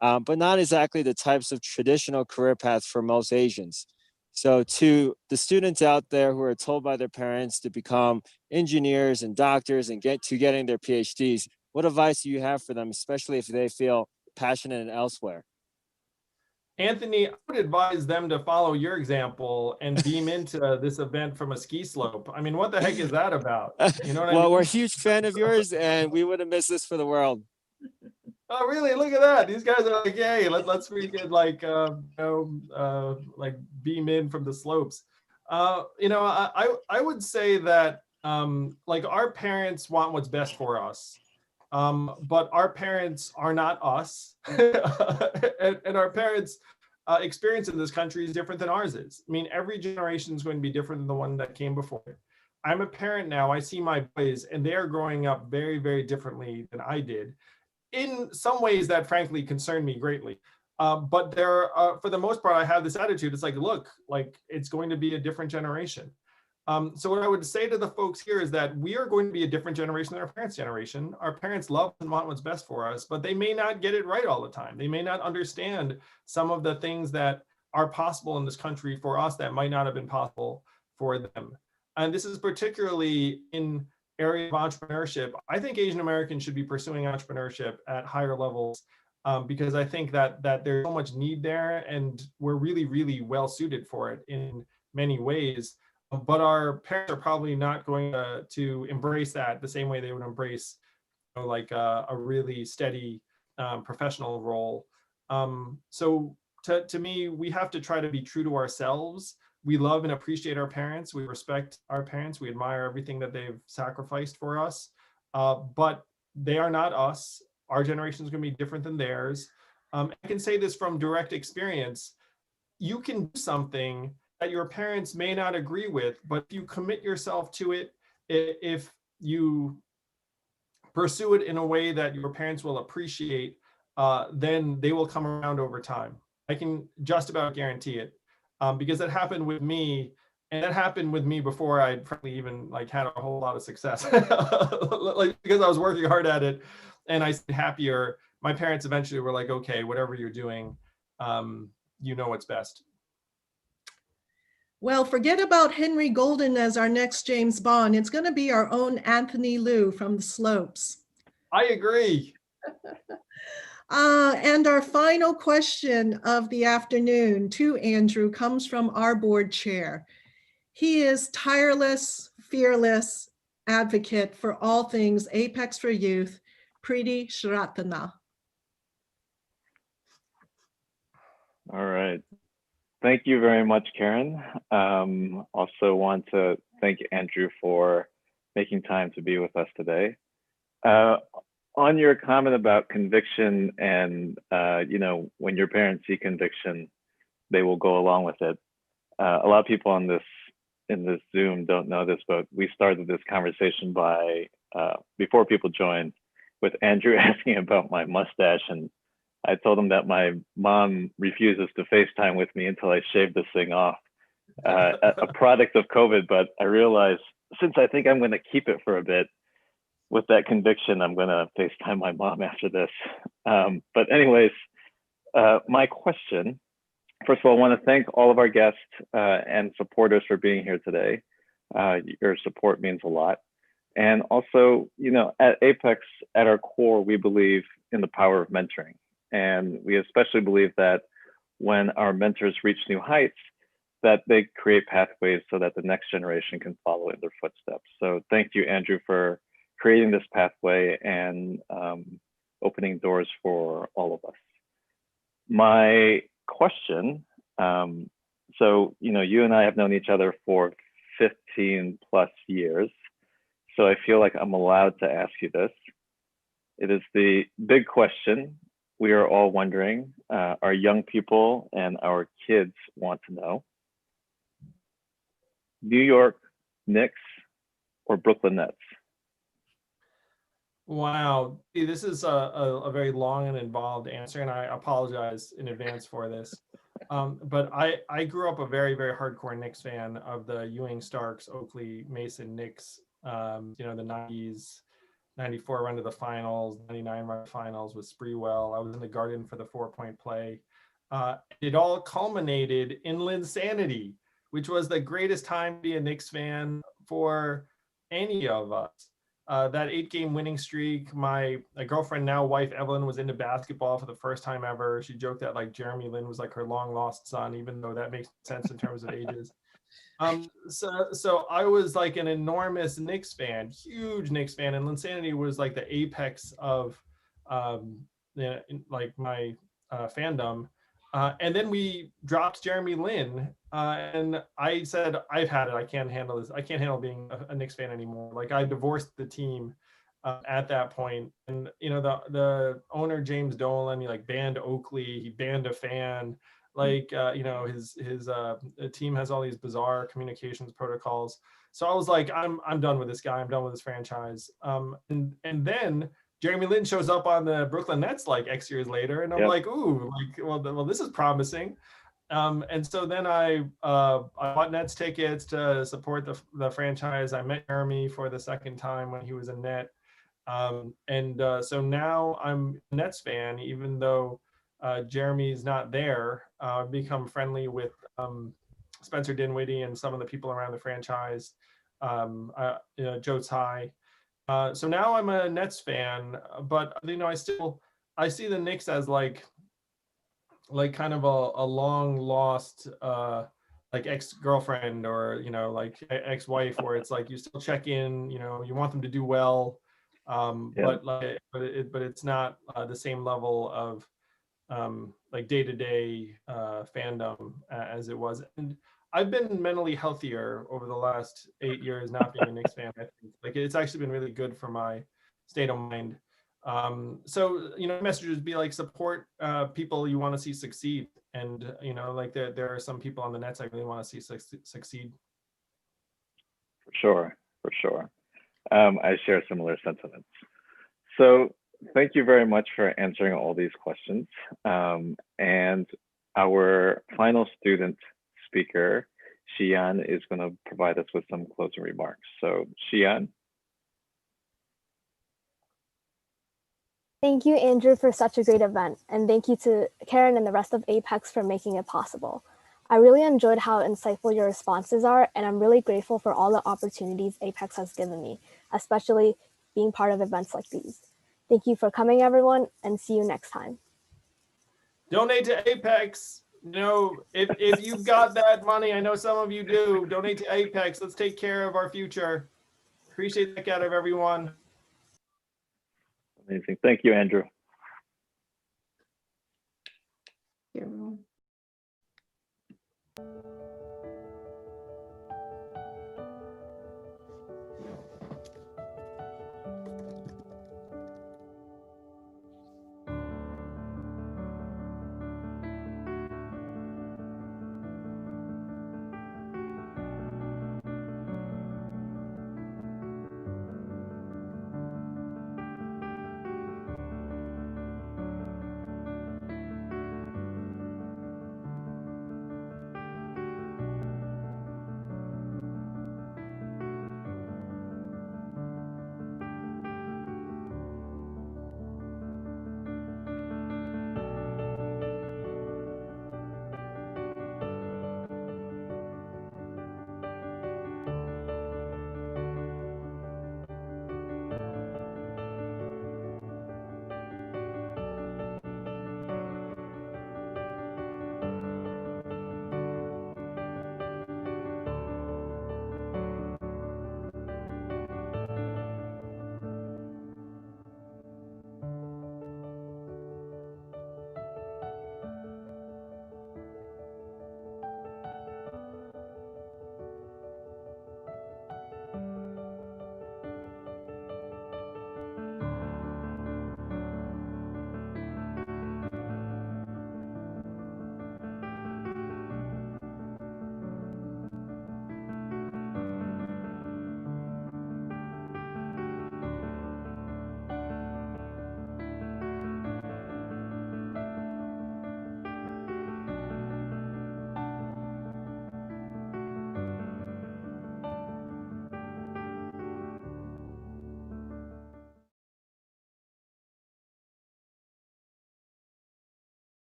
but not exactly the types of traditional career paths for most Asians. So to the students out there who are told by their parents to become engineers and doctors and getting their PhDs, what advice do you have for them, especially if they feel passionate and elsewhere? Anthony, I would advise them to follow your example and beam into this event from a ski slope. I mean, what the heck is that about? You know what I mean? Well, we're a huge fan of yours, and we wouldn't miss this for the world. Oh, really? Look at that. These guys are like, hey, let's freaking like, like beam in from the slopes. You know, I would say that like our parents want what's best for us. But our parents are not us, and our parents' experience in this country is different than ours is. I mean, every generation is going to be different than the one that came before. I'm a parent now. I see my boys, and they are growing up very, very differently than I did. In some ways, that frankly concerned me greatly. But for the most part, I have this attitude. It's like, look, like it's going to be a different generation. So what I would say to the folks here is that we are going to be a different generation than our parents' generation. Our parents love and want what's best for us, but they may not get it right all the time. They may not understand some of the things that are possible in this country for us that might not have been possible for them. And this is particularly in area of entrepreneurship. I think Asian Americans should be pursuing entrepreneurship at higher levels because I think that there's so much need there, and we're really, really well suited for it in many ways. But our parents are probably not going to embrace that the same way they would embrace, you know, like a really steady professional role. So to me, we have to try to be true to ourselves. We love and appreciate our parents. We respect our parents. We admire everything that they've sacrificed for us. But they are not us. Our generation is going to be different than theirs. I can say this from direct experience. You can do something that your parents may not agree with, but if you commit yourself to it, if you pursue it in a way that your parents will appreciate, then they will come around over time. I can just about guarantee it, because that happened with me, and that happened with me before I'd probably even like had a whole lot of success, like because I was working hard at it, and I stayed happier. My parents eventually were like, okay, whatever you're doing, you know what's best. Well, forget about Henry Golden as our next James Bond. It's going to be our own Anthony Liu from the Slopes. I agree. And our final question of the afternoon to Andrew comes from our board chair. He is tireless, fearless advocate for all things Apex for Youth, Preeti Shratana. All right. Thank you very much, Karen. Also want to thank Andrew for making time to be with us today. On your comment about conviction and, you know, when your parents see conviction, they will go along with it. A lot of people in this Zoom don't know this, but we started this conversation by, before people joined, with Andrew asking about my mustache, and I told him that my mom refuses to FaceTime with me until I shave this thing off, a product of COVID. But I realized, since I think I'm going to keep it for a bit, with that conviction, I'm going to FaceTime my mom after this. But anyways, my question, first of all, I want to thank all of our guests and supporters for being here today. Your support means a lot. And also, you know, at Apex, at our core, we believe in the power of mentoring. And we especially believe that when our mentors reach new heights, that they create pathways so that the next generation can follow in their footsteps. So thank you, Andrew, for creating this pathway and opening doors for all of us. My question, so, you know, you and I have known each other for 15 plus years. So I feel like I'm allowed to ask you this. It is the big question we are all wondering, our young people and our kids want to know. New York Knicks or Brooklyn Nets? Wow, this is a very long and involved answer, and I apologize in advance for this. But I grew up a very, very hardcore Knicks fan of the Ewing, Starks, Oakley, Mason Knicks, you know, the 90s, 94 run to the finals, 99 run to the finals with Spreewell. I was in the Garden for the 4-point play. It all culminated in Linsanity, which was the greatest time to be a Knicks fan for any of us. That 8-game winning streak, my girlfriend, now wife, Evelyn, was into basketball for the first time ever. She joked that like Jeremy Lin was like her long lost son, even though that makes sense in terms of ages. So I was like an enormous Knicks fan, huge Knicks fan, and Linsanity was like the apex of like my fandom. And then we dropped Jeremy Lin, and I said, I've had it. I can't handle this. I can't handle being a Knicks fan anymore. Like I divorced the team at that point. And the owner James Dolan, he like banned Oakley, he banned a fan. Like his team has all these bizarre communications protocols. So I was like, I'm done with this guy. I'm done with this franchise. And then Jeremy Lin shows up on the Brooklyn Nets like X years later, and I'm like, ooh, like well, this is promising. And so then I bought Nets tickets to support the franchise. I met Jeremy for the second time when he was a Net. So now I'm a Nets fan, even though Jeremy's not there. I've become friendly with Spencer Dinwiddie and some of the people around the franchise, Joe Tsai. So now I'm a Nets fan, but I see the Knicks as like kind of a long lost like ex-girlfriend or like ex-wife, where it's like you still check in, you want them to do well, but it's not the same level of like day-to-day fandom as it was. And I've been mentally healthier over the last 8 years not being a Knicks fan. I think like it's actually been really good for my state of mind. So messages be like, support people you want to see succeed, and like there are some people on the Nets I really want to see succeed. For sure. I share similar sentiments. So thank you very much for answering all these questions. And our final student speaker, Xian, is going to provide us with some closing remarks. So Xian. Thank you, Andrew, for such a great event. And thank you to Karen and the rest of Apex for making it possible. I really enjoyed how insightful your responses are, and I'm really grateful for all the opportunities Apex has given me, especially being part of events like these. Thank you for coming, everyone, and see you next time. Donate to Apex. If you've got that money, I know some of you do, donate to Apex. Let's take care of our future. Appreciate the heck out of everyone. Amazing. Thank you, Andrew. Thank you, everyone.